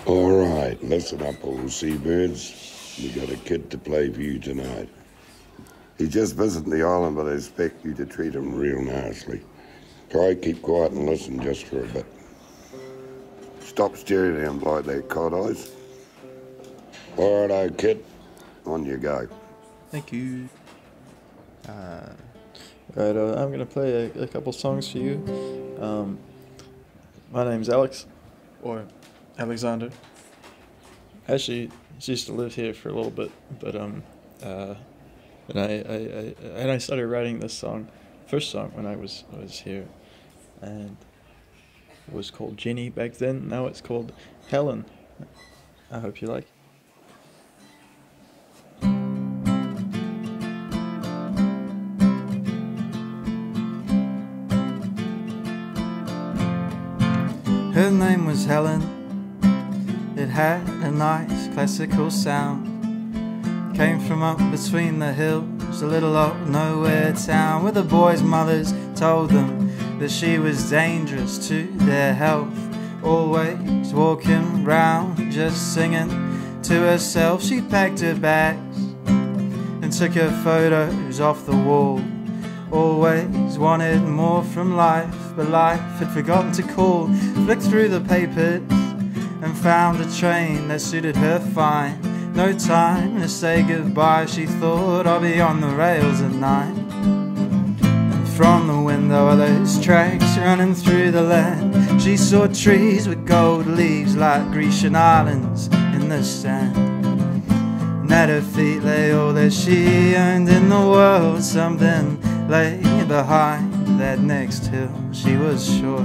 All right, listen up, all seabirds. We got a kid to play for you tonight. He's just visiting the island, but I expect you to treat him real nicely. Try keep quiet and listen just for a bit. Stop staring at him like that, cod eyes. All right, kid. On you go. Thank you. Right, I'm gonna play a couple songs for you. My name's Alex, or Alexander. Actually, I used to live here for a little bit, but and I started writing this song, first song when I was here, and it was called Jenny back then. Now it's called Helen. I hope you like it. Her name was Helen. It had a nice classical sound. Came from up between the hills, a little old nowhere town, where the boys' mothers told them that she was dangerous to their health. Always walking round, just singing to herself. She packed her bags and took her photos off the wall. Always wanted more from life, but life had forgotten to call. Flicked through the papers and found a train that suited her fine. No time to say goodbye, she thought, I'll be on the rails at 9. And from the window of those tracks running through the land, she saw trees with gold leaves like Grecian islands in the sand. And at her feet lay all that she owned in the world. Something lay behind that next hill, she was sure.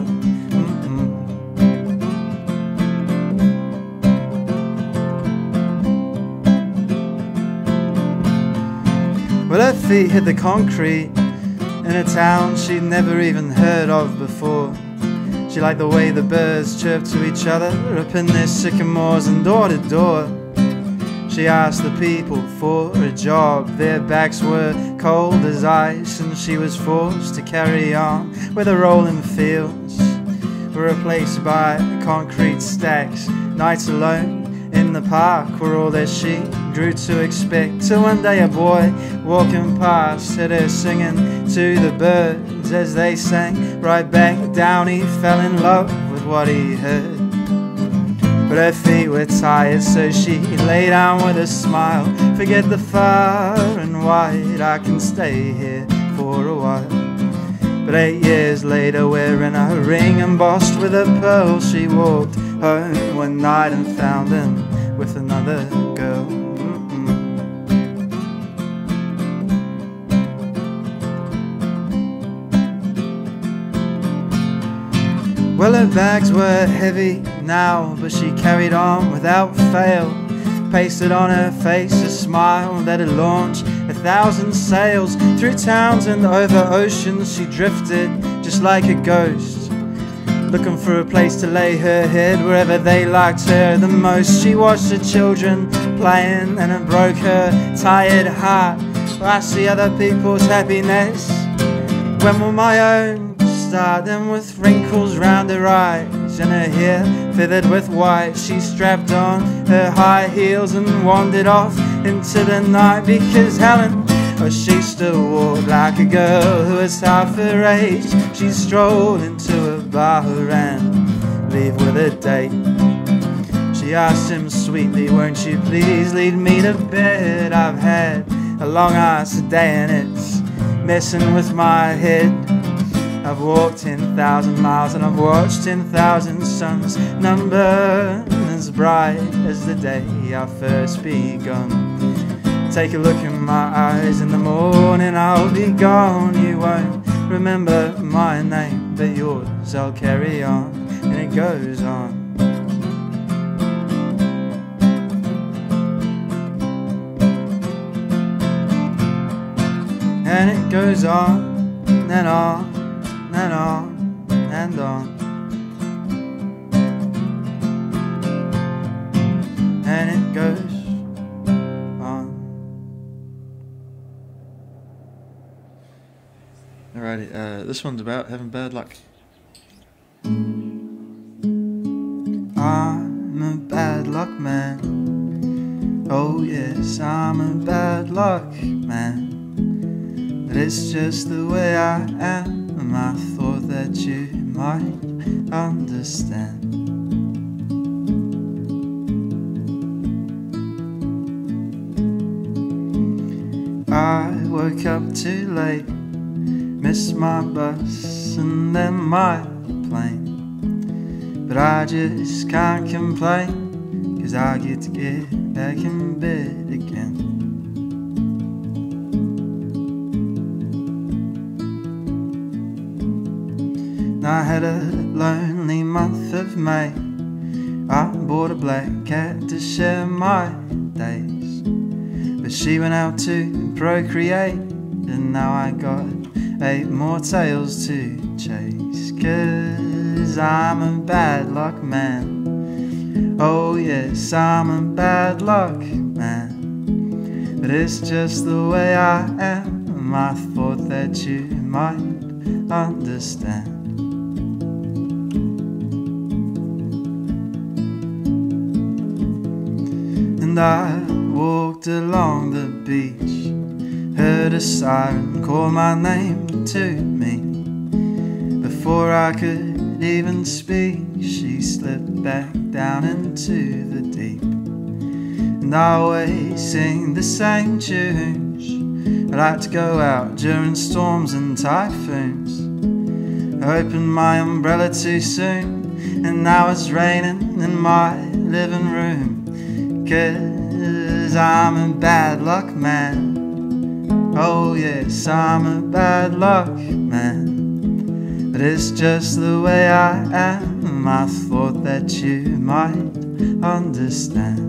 Well, her feet hit the concrete in a town she'd never even heard of before. She liked the way the birds chirped to each other up in their sycamores, and door to door she asked the people for a job. Their backs were cold as ice, and she was forced to carry on, where the rolling fields were replaced by concrete stacks. Nights alone in the park were all that she grew to expect, till one day a boy walking past heard her singing to the birds as they sang. Right back down he fell in love with what he heard. But her feet were tired, so she lay down with a smile. Forget the far and wide, I can stay here for a while. But 8 years later, wearing a ring embossed with a pearl, she walked home one night and found him with another girl. Well, her bags were heavy now, but she carried on without fail. Pasted on her face a smile that had launched 1,000 sails. Through towns and over oceans she drifted just like a ghost, looking for a place to lay her head wherever they liked her the most. She watched the children playing and it broke her tired heart. I see other people's happiness, when will my own start? Then with wrinkles round her eyes and her hair feathered with white, she strapped on her high heels and wandered off into the night. Because Helen, oh, she still walked like a girl who was half her age. She strolled into a bar and leave with a date. She asked him sweetly, won't you please lead me to bed? I've had a long ass day and it's messing with my head. I've walked 10,000 miles and I've watched 10,000 suns, none burn as bright as the day I first begun. Take a look in my eyes, in the morning I'll be gone. You won't remember my name, but yours I'll carry on. And it goes on. And it goes on and on and on and on. And it goes on. Alrighty, this one's about having bad luck. I'm a bad luck man. Oh yes, I'm a bad luck man. But it's just the way I am, and I thought that you might understand. I woke up too late, missed my bus and then my plane. But I just can't complain, 'cause I get to get back in bed again. I had a lonely month of May. I bought a black cat to share my days, but she went out to procreate, and now I got 8 more tails to chase. 'Cause I'm a bad luck man. Oh yes, I'm a bad luck man. But it's just the way I am. I thought that you might understand. And I walked along the beach, heard a siren call my name to me. Before I could even speak, she slipped back down into the deep. And I always sing the same tunes. I like to go out during storms and typhoons. I opened my umbrella too soon, and now it's raining in my living room. 'Cause I'm a bad luck man. Oh yes, I'm a bad luck man. But it's just the way I am. I thought that you might understand.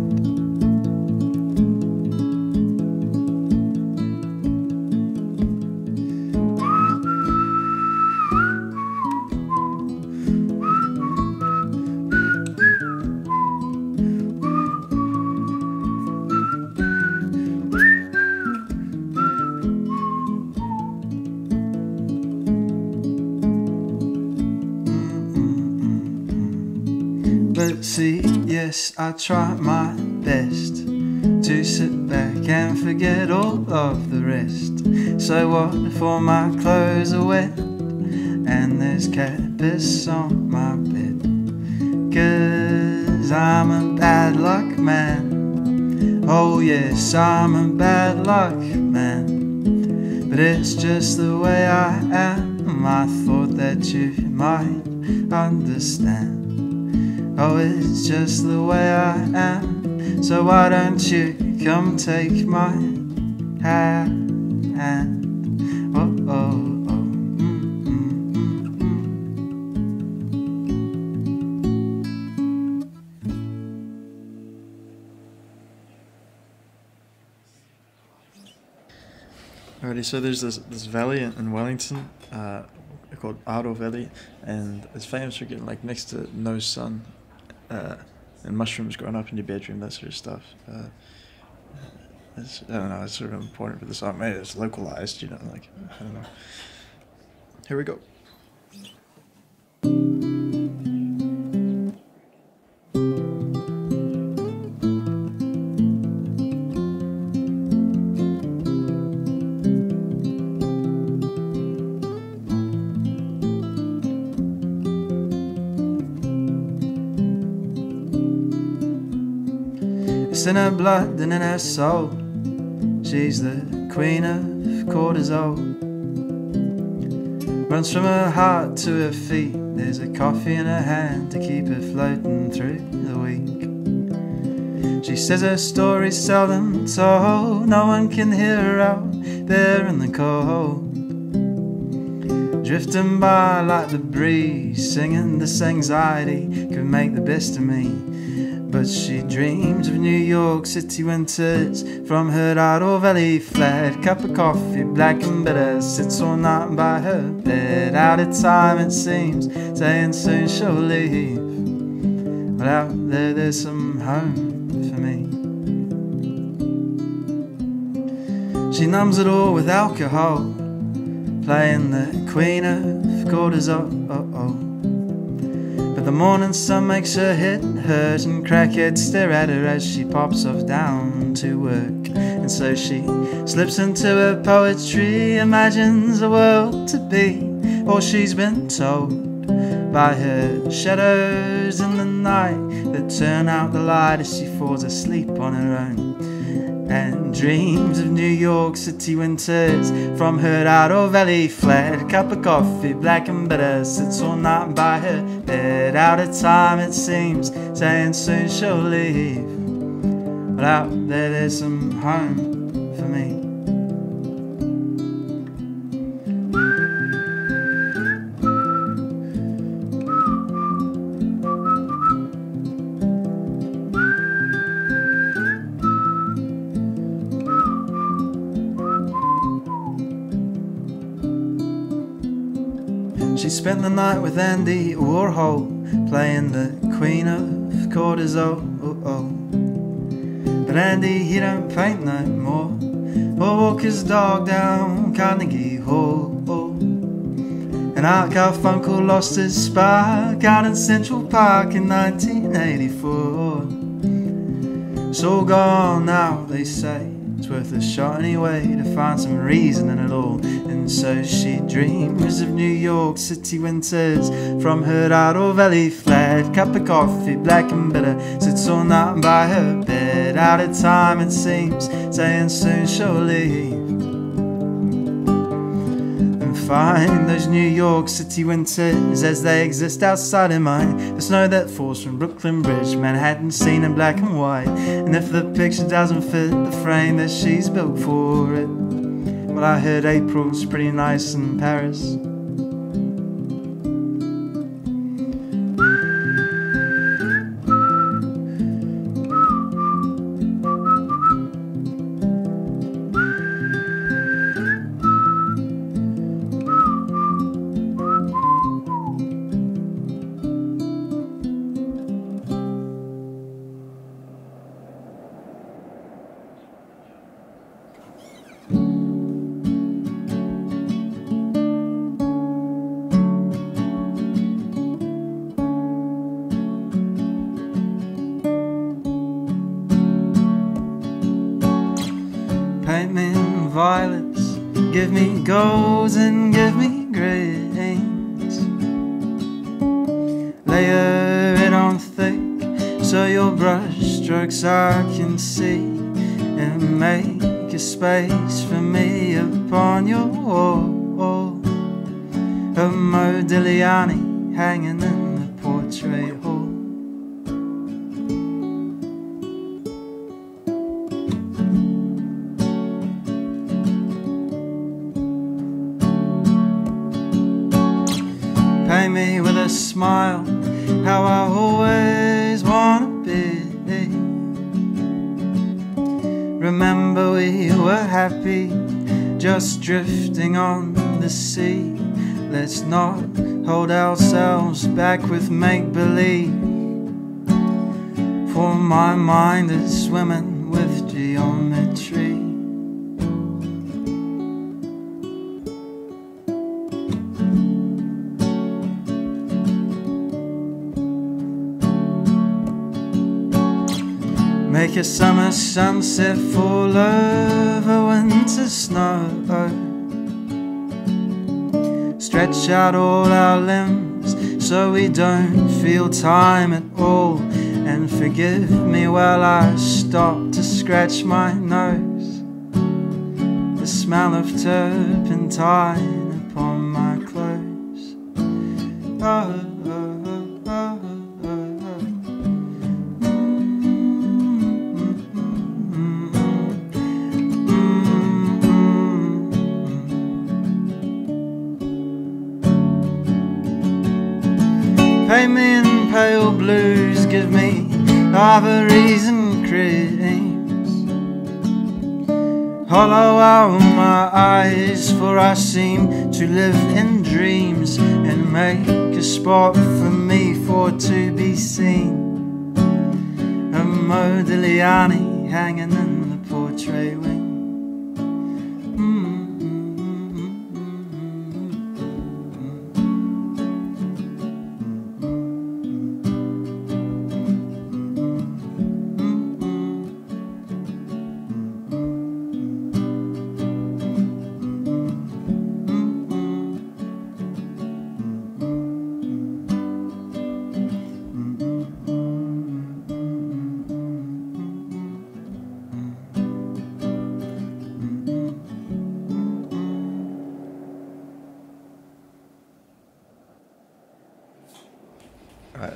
But see, yes, I try my best to sit back and forget all of the rest. So what if all my clothes are wet and there's cat piss on my bed? 'Cause I'm a bad luck man. Oh yes, I'm a bad luck man. But it's just the way I am. I thought that you might understand. Oh, it's just the way I am. So why don't you come take my hand? Oh, oh, oh. Alrighty, so there's this valley in Wellington called Aro Valley, and it's famous for getting like next to no sun. And mushrooms growing up in your bedroom, that sort of stuff. I don't know, it's sort of important for this art. Maybe it's localized, you know, like, I don't know. Here we go. It's in her blood and in her soul. She's the queen of cortisol. Runs from her heart to her feet. There's a coffee in her hand to keep her floating through the week. She says her story's seldom told. No one can hear her out there in the cold. Drifting by like the breeze, singing this anxiety could make the best of me. But she dreams of New York City winters from her Aro Valley flat. Cup of coffee, black and bitter, sits all night by her bed. Out of time it seems, saying soon she'll leave. But out there there's some home for me. She numbs it all with alcohol, playing the queen of cortisol. But But the morning sun makes her head hurt, and crackheads stare at her as she pops off down to work. And so she slips into her poetry, imagines a world to be all she's been told by her shadows in the night that turn out the light as she falls asleep on her own, and dreams of New York City winters from her Aro Valley flat. Cup of coffee, black and bitter, sits all night by her bed, out of time it seems, saying soon she'll leave, but out there's some home for me. She spent the night with Andy Warhol, playing the Queen of Cortisol. But Andy, he don't paint no more, or walk his dog down Carnegie Hall. And Art Garfunkel lost his spark out in Central Park in 1984. It's all gone now, they say. It's worth a shot anyway to find some reason in it all. And so she dreams of New York City winters from her Aro Valley flat. Cup of coffee, black and bitter, sits all night by her bed, out of time it seems, saying soon she'll leave, and find those New York City winters as they exist outside her mind. The snow that falls from Brooklyn Bridge, Manhattan seen in black and white. And if the picture doesn't fit the frame that she's built for it, well, I heard April's pretty nice in Paris. Paint me in violets, give me golds and give me greens. Layer it on thick so your brush strokes I can see, and make a space for me upon your wall of Modigliani hanging in the portrait hall. Pay me with a smile, how I always wanna be. Remember we were happy, just drifting on the sea. Let's not hold ourselves back with make-believe, for my mind is swimming with geometry. Make a summer sunset fall over winter snow. Stretch out all our limbs so we don't feel time at all. And forgive me while I stop to scratch my nose. The smell of turpentine upon my clothes. Oh. Paint me in pale blues, give me ivories and creams. Hollow out my eyes, for I seem to live in dreams, and make a spot for me for to be seen. A Modigliani hanging in the portrait wing.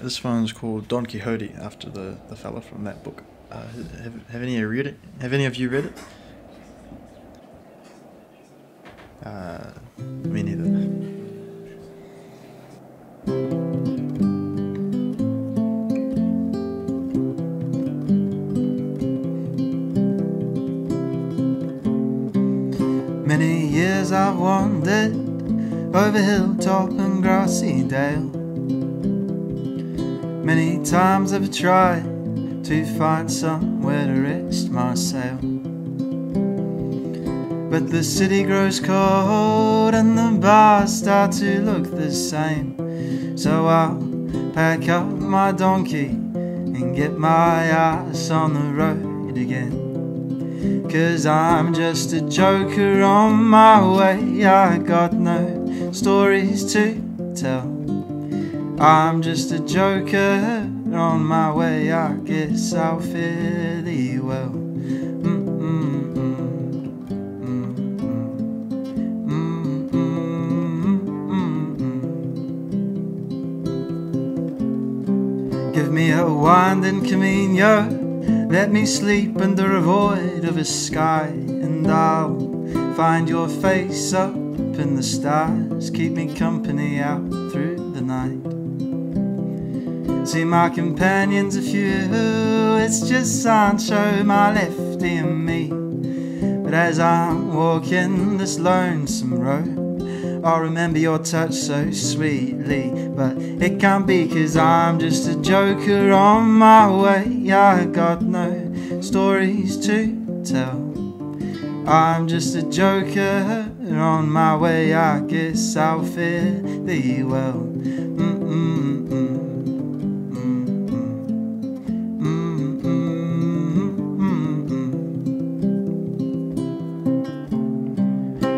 This one's called Don Quixote, after the fella from that book. Have any of you read it? Have any of you read it? Me neither. Many years I've wandered over hilltop and grassy dale. Many times I've tried to find somewhere to rest my sail, but the city grows cold and the bars start to look the same. So I'll pack up my donkey and get my ass on the road again. 'Cause I'm just a joker on my way, I got no stories to tell. I'm just a joker on my way, I guess I'll fare thee well. Give me a winding camino, let me sleep under a void of a sky, and I'll find your face up in the stars. Keep me company out through the night. See, my companions a few, it's just Sancho, my lefty, and me. But as I'm walking this lonesome road, I'll remember your touch so sweetly. But it can't be, 'cause I'm just a joker on my way, I got no stories to tell. I'm just a joker on my way, I guess I'll fare thee well.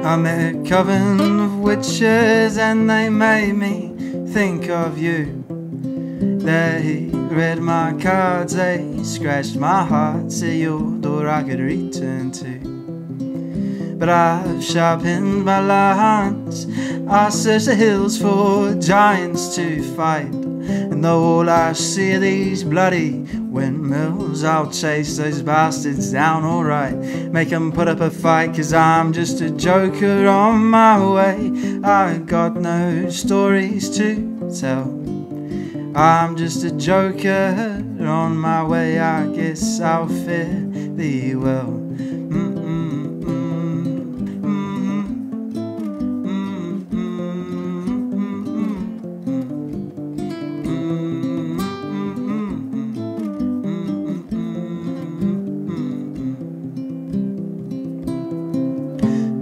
I met a coven of witches and they made me think of you. They read my cards, they scratched my heart, said your door I could return to. But I've sharpened my lines, I search the hills for giants to fight. And though all I see are these bloody windmills, I'll chase those bastards down alright, make them put up a fight. 'Cause I'm just a joker on my way, I got no stories to tell. I'm just a joker on my way, I guess I'll fare thee well.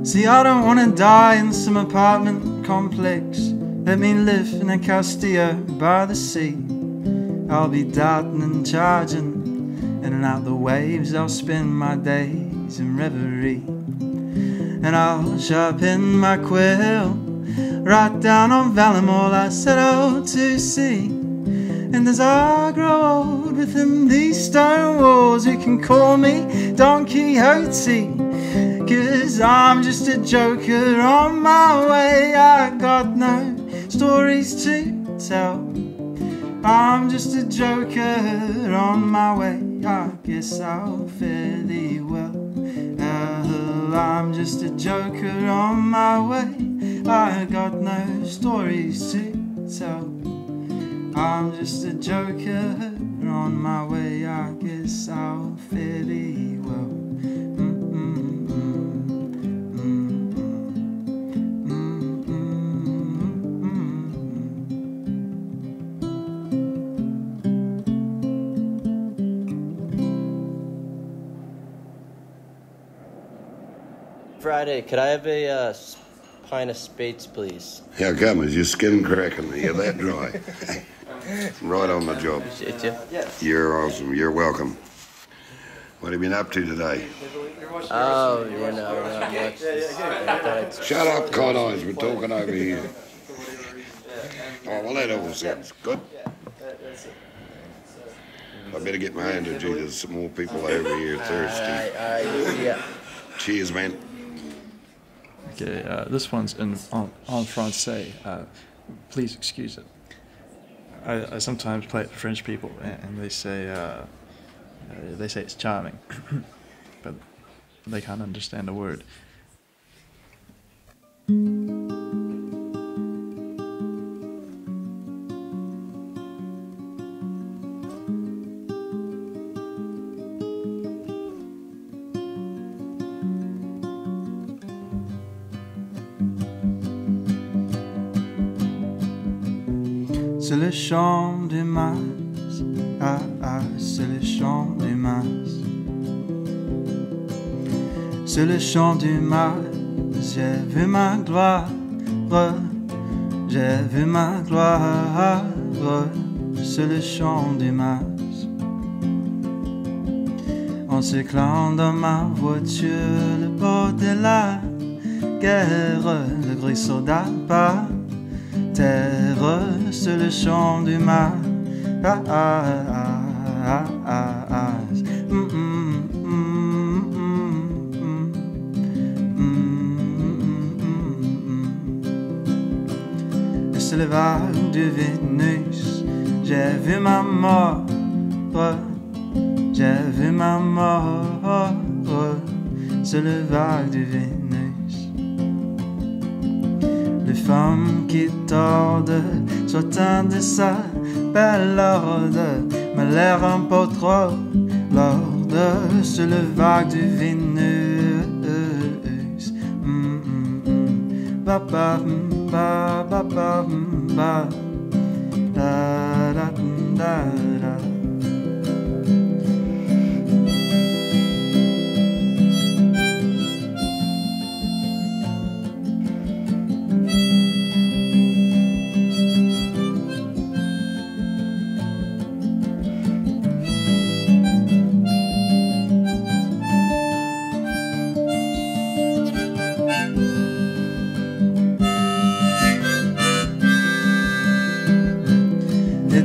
See, I don't want to die in some apartment complex. Let me live in a Castillo by the sea. I'll be darting and charging in and out the waves. I'll spend my days in reverie, and I'll sharpen my quill, write down on vellum all I set out to see. And as I grow old within these stone walls, you can call me Don Quixote, 'cause I'm just a joker on my way, I got no stories to tell. I'm just a joker on my way, I guess I'll fare thee well. I'm just a joker on my way, I got no stories to tell. I'm just a joker on my way, I guess I'll fare thee well. Friday, could I have a pint of Spates, please? How come? Is your skin cracking? You're that dry. Right on the job. Appreciate you. You're awesome. You're welcome. What have you been up to today? Oh, you know, not much. Shut up, Con Eyes. We're talking over here. Oh, well, that all sounds good. I better get my energy. There's some more people over here thirsty. Yeah. Cheers, man. Okay, this one's en français. Please excuse it. I sometimes play it for French people, and they say it's charming, but they can't understand a word. C'est le chant du mas, ah ah, c'est le chant du mas. C'est le chant du mas, j'ai vu ma gloire, j'ai vu ma gloire. C'est le chant du mas. En cyclant dans ma voiture, le bord de la guerre, le gris soldat par terre, c'est le chant du mas. Ah ah ah ah ah ah. Et c'est le vague de Vénus. J'ai vu ma mort, j'ai vu ma mort. C'est le vague de Vénus. Les femmes qui tordent sortant de sa belle ordre m'a l'air un peu trop lourde. C'est le vague de Vénus. Ba ba ba ba ba ba da da da da.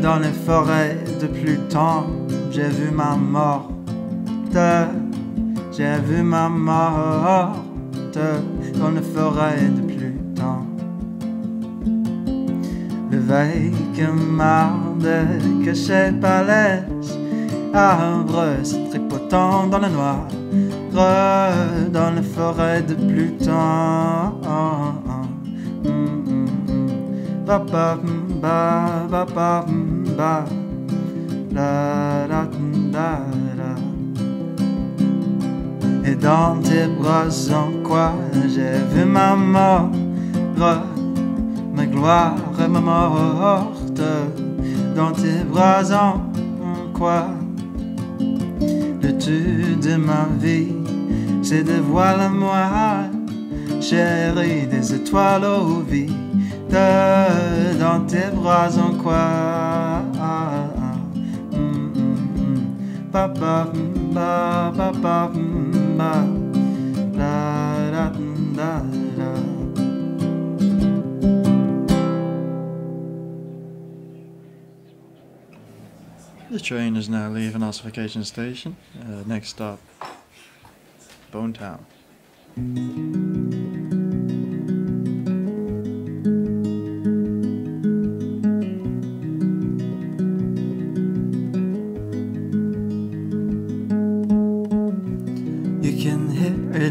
Dans les forêts de Pluton, j'ai vu ma morte, j'ai vu ma morte dans les forêts de Pluton. Le veille que marde, caché par les arbres, se tripotant dans le noir, dans les forêts de Pluton. Ba ba ba ba ba ba la da da da. Et dans tes bras en quoi j'ai vu ma mort, ma gloire et ma morte. Dans tes bras en quoi le tu de ma vie, c'est de voir la moi, chérie des étoiles aux vies. Dans tes bras en quoi ba ba ba ba ba ba da da da da. The train is now leaving Ossification Station. Next stop, Bonetown.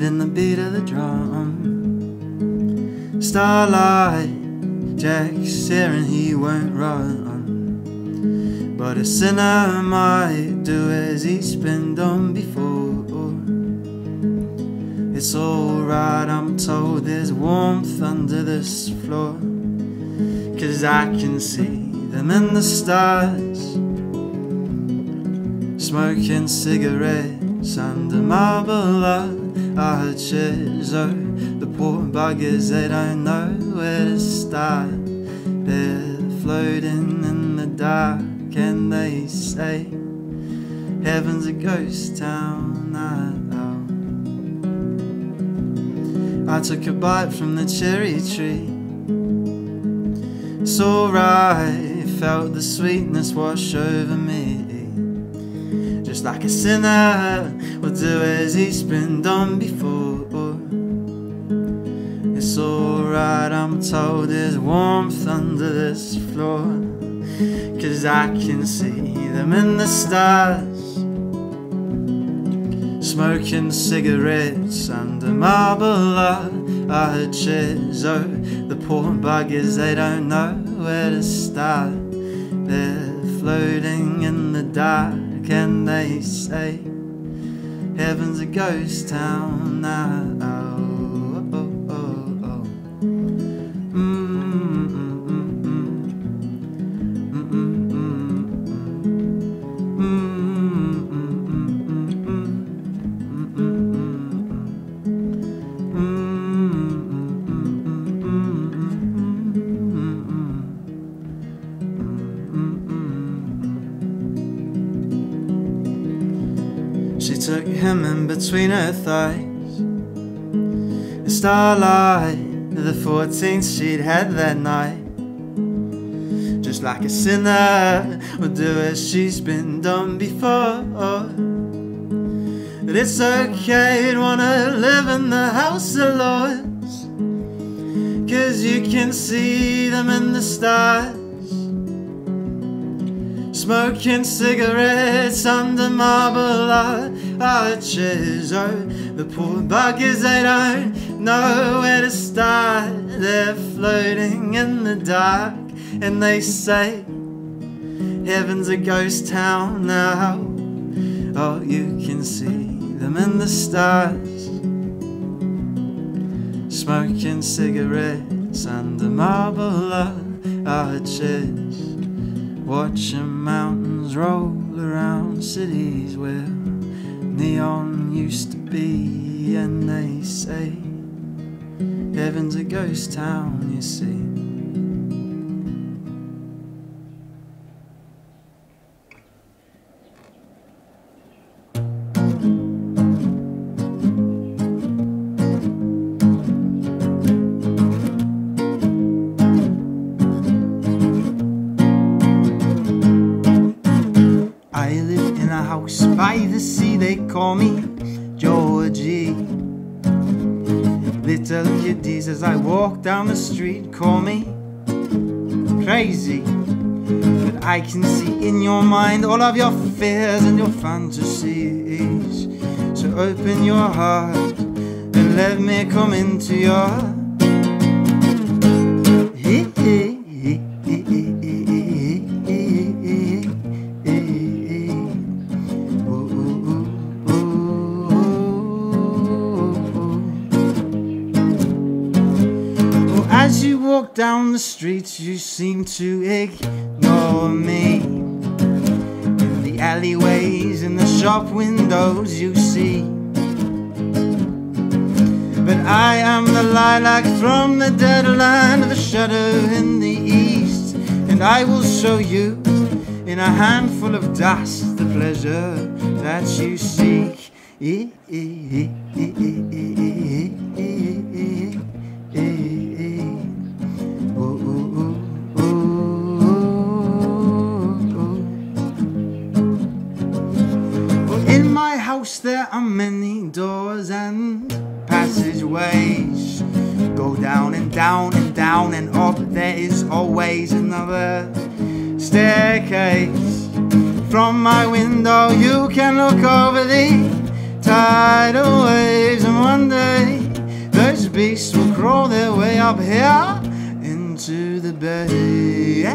In the beat of the drum, starlight, Jack's here and he won't run. But a sinner might do as he's been done before. It's alright, I'm told there's warmth under this floor, 'cause I can see them in the stars, smoking cigarettes under marble arches. Oh, the poor buggers, they don't know where to start. They're floating in the dark and they say heaven's a ghost town. I took a bite from the cherry tree. It's alright, felt the sweetness wash over me. Just like a sinner will do as he's been done before. It's alright, I'm told there's warmth under this floor, 'cause I can see them in the stars, smoking cigarettes under marble arches. Oh, the poor buggers, they don't know where to start. They're floating in the dark and they say heaven's a ghost town now. She took him in between her thighs. The starlight, the 14th she'd had that night. Just like a sinner would do as she's been done before. But it's okay, you'd wanna live in the House of Lords, 'cause you can see them in the stars, smoking cigarettes under marble arches. Oh, the poor buggers, they don't know where to start. They're floating in the dark and they say heaven's a ghost town now. Oh, you can see them in the stars, smoking cigarettes under marble arches, watching mountains roll around cities where neon used to be. And they say heaven's a ghost town, you see. By the sea, they call me Georgie. Little kiddies as I walk down the street call me crazy. But I can see in your mind all of your fears and your fantasies. So open your heart and let me come into your down the streets. You seem to ignore me. In the alleyways, in the shop windows you see. But I am the lilac from the dead land of the shadow in the east, and I will show you in a handful of dust the pleasure that you seek. There are many doors and passageways. Go down and down and down and up. There is always another staircase. From my window you can look over the tidal waves, and one day those beasts will crawl their way up here into the bay.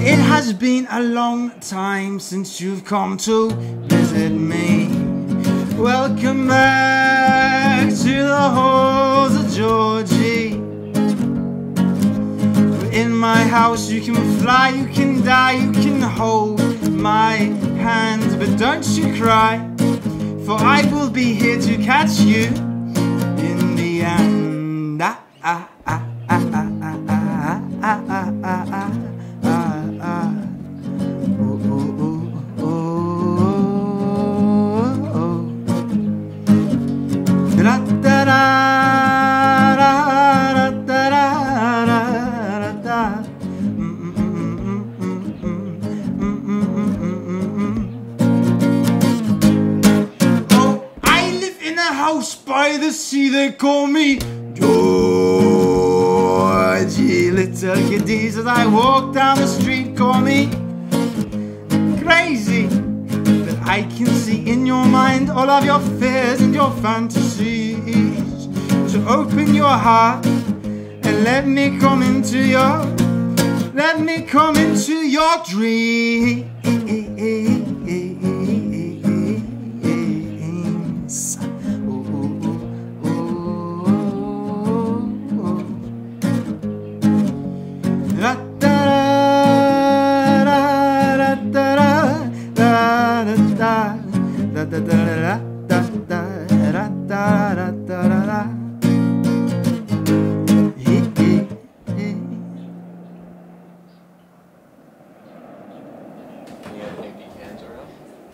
It has been a long time since you've come to visit me. Welcome back to the halls of Georgie. In my house you can fly, you can die, you can hold my hand. But don't you cry, for I will be here to catch you in the end. the sea, they call me Georgie. Little kiddies as I walk down the street call me crazy, but I can see in your mind all of your fears and your fantasies. So open your heart and let me come into your dreams.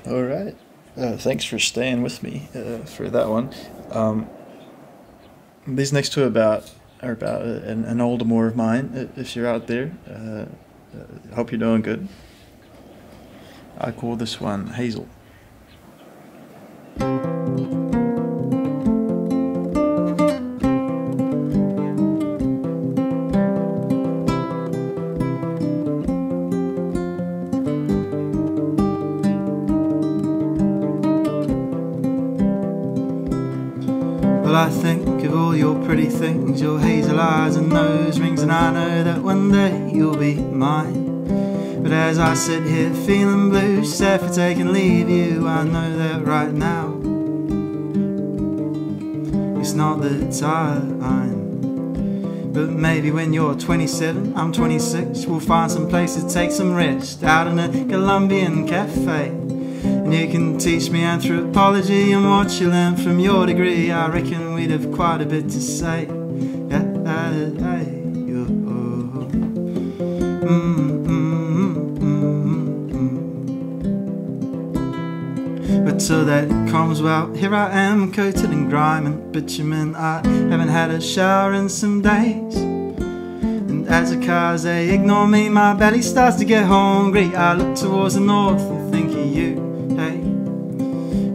All right. Thanks for staying with me for that one. These next two are about an old amour of mine. If you're out there, hope you're doing good. I call this one Hazel. Well, I think of all your pretty things, your hazel eyes and nose rings, and I know that one day you'll be mine. But as I sit here feeling blue, sad for taking leave of you, I know that right now it's not the time. But maybe when you're 27, I'm 26, we'll find some place to take some rest out in a Colombian cafe. And you can teach me anthropology and what you learn from your degree. I reckon we'd have quite a bit to say. But till that comes, well, here I am, coated in grime and bitumen. I haven't had a shower in some days, and as the cars they ignore me, my belly starts to get hungry. I look towards the north and think of you. Hey,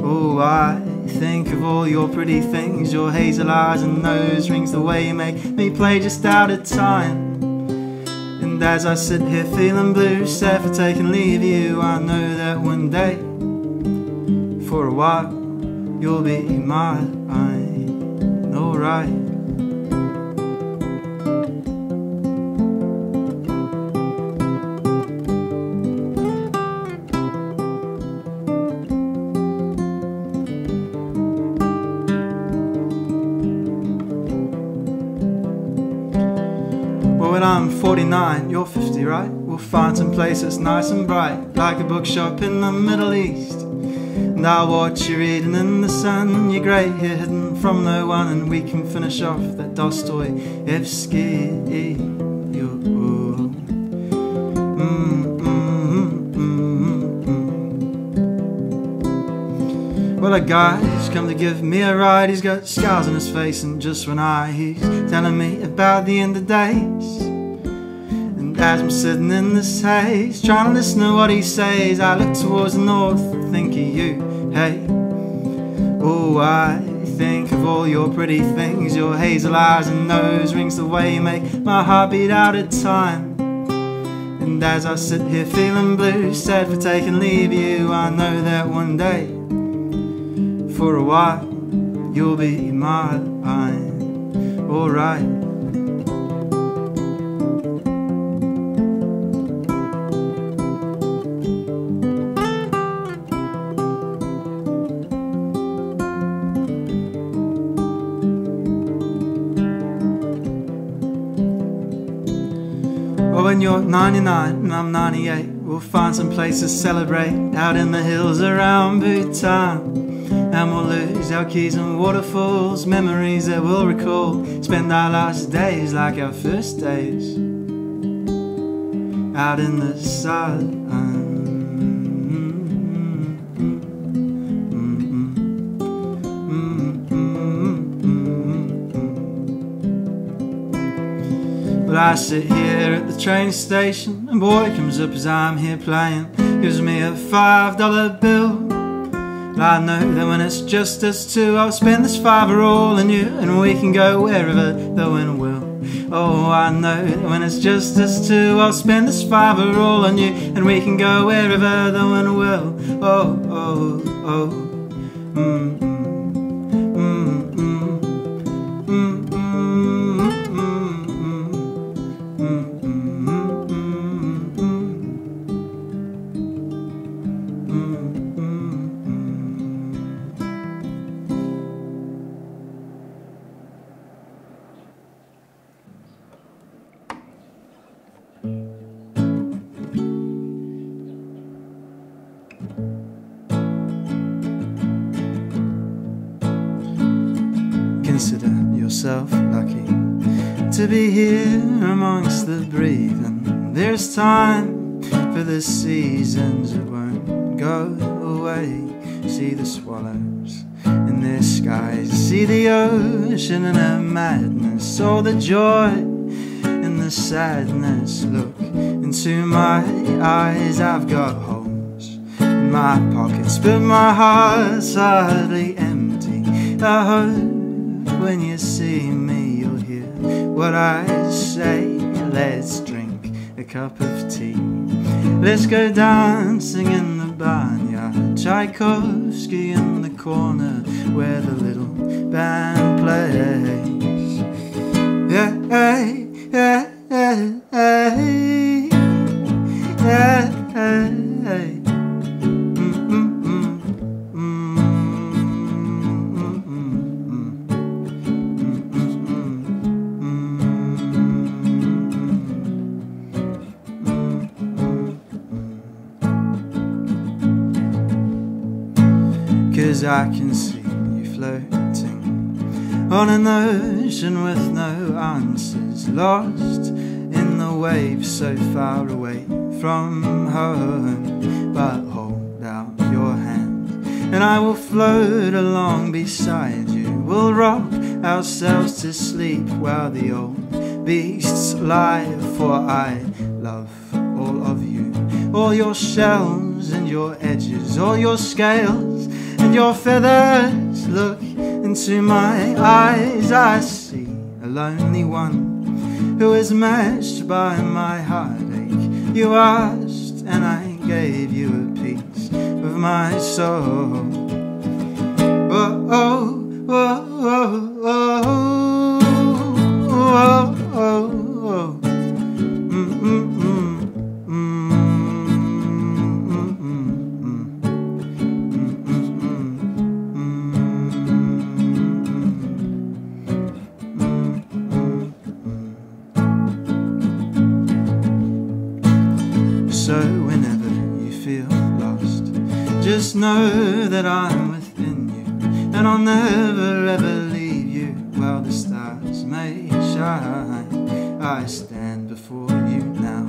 oh, I think of all your pretty things, your hazel eyes and nose rings, the way you make me play just out of time. And as I sit here feeling blue, sad for taking leave of you, I know that one day, for a while, you'll be mine, alright. Well, when I'm 49, you're 50, right? We'll find some place that's nice and bright, like a bookshop in the Middle East. And I'll watch you reading in the sun, your grey hair hidden from no one, and we can finish off that Dostoevsky. Well, a guy's come to give me a ride, he's got scars on his face, and just when he's telling me about the end of days. And as I'm sitting in this haze, trying to listen to what he says, I look towards the north and think of you. Hey, oh, I think of all your pretty things, your hazel eyes and nose rings, the way you make my heart beat out of time. And as I sit here feeling blue, sad for taking leave of you, I know that one day, for a while, you'll be mine, alright. When you're 99 and I'm 98, we'll find some place to celebrate out in the hills around Bhutan. And we'll lose our keys and waterfalls, memories that we'll recall. Spend our last days like our first days, out in the sun. But I sit here at the train station, and boy comes up as I'm here playing, gives me a $5 bill. I know that when it's just us two, I'll spend this fiver all on you, and we can go wherever the wind will. Oh, I know that when it's just us two, I'll spend this fiver all on you, and we can go wherever the wind will. Oh, oh, oh. Consider yourself lucky to be here amongst the breathing. There's time for the seasons, it won't go away. See the swallows in their skies, see the ocean in a madness, all the joy in the sadness. Look into my eyes, I've got holes in my pockets, but my heart's hardly empty. I hope when you see me you'll hear what I say. Let's drink a cup of tea, let's go dancing in the barnyard. Tchaikovsky in the corner where the little band plays. Yeah, hey, yeah, hey, hey, yeah, hey, hey. Cause I can see you floating on an ocean with no answers, lost in the waves so far away from home. But hold out your hand and I will float along beside you. We'll rock ourselves to sleep while the old beasts lie. For I love all of you, all your shells and your edges, all your scales and your feathers. Look into my eyes, I see a lonely one who is matched by my heartache. You asked and I gave you a piece of my soul. Oh, oh, oh, oh, oh, oh, oh, oh. So whenever you feel lost, just know that I'm within you, and I'll never ever leave you while the stars may shine. I stand before you now,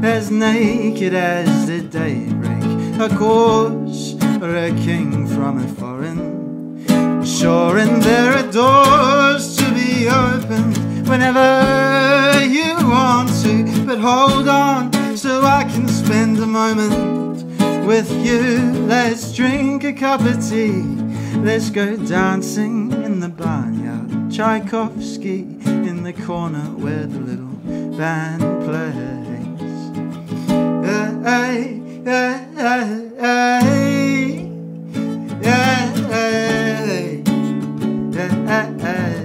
as naked as the daybreak, a corpse or a king from a foreign shore, and there are doors to be opened whenever you want to. But hold on, so I can spend a moment with you. Let's drink a cup of tea, let's go dancing in the barnyard. Tchaikovsky in the corner where the little band plays. Hey, hey, hey, hey, hey, hey, hey, hey.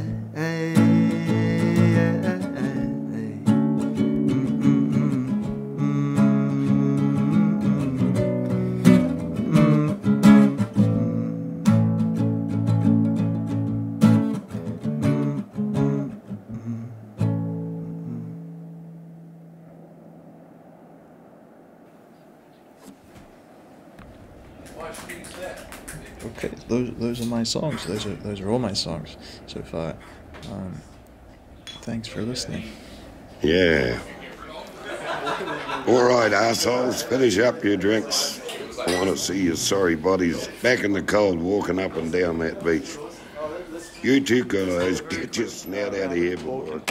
Okay, those are my songs. Those are all my songs so far. Thanks for listening. Yeah. All right, assholes, finish up your drinks. I want to see your sorry bodies back in the cold walking up and down that beach. You two guys, get your snout out of here, boy.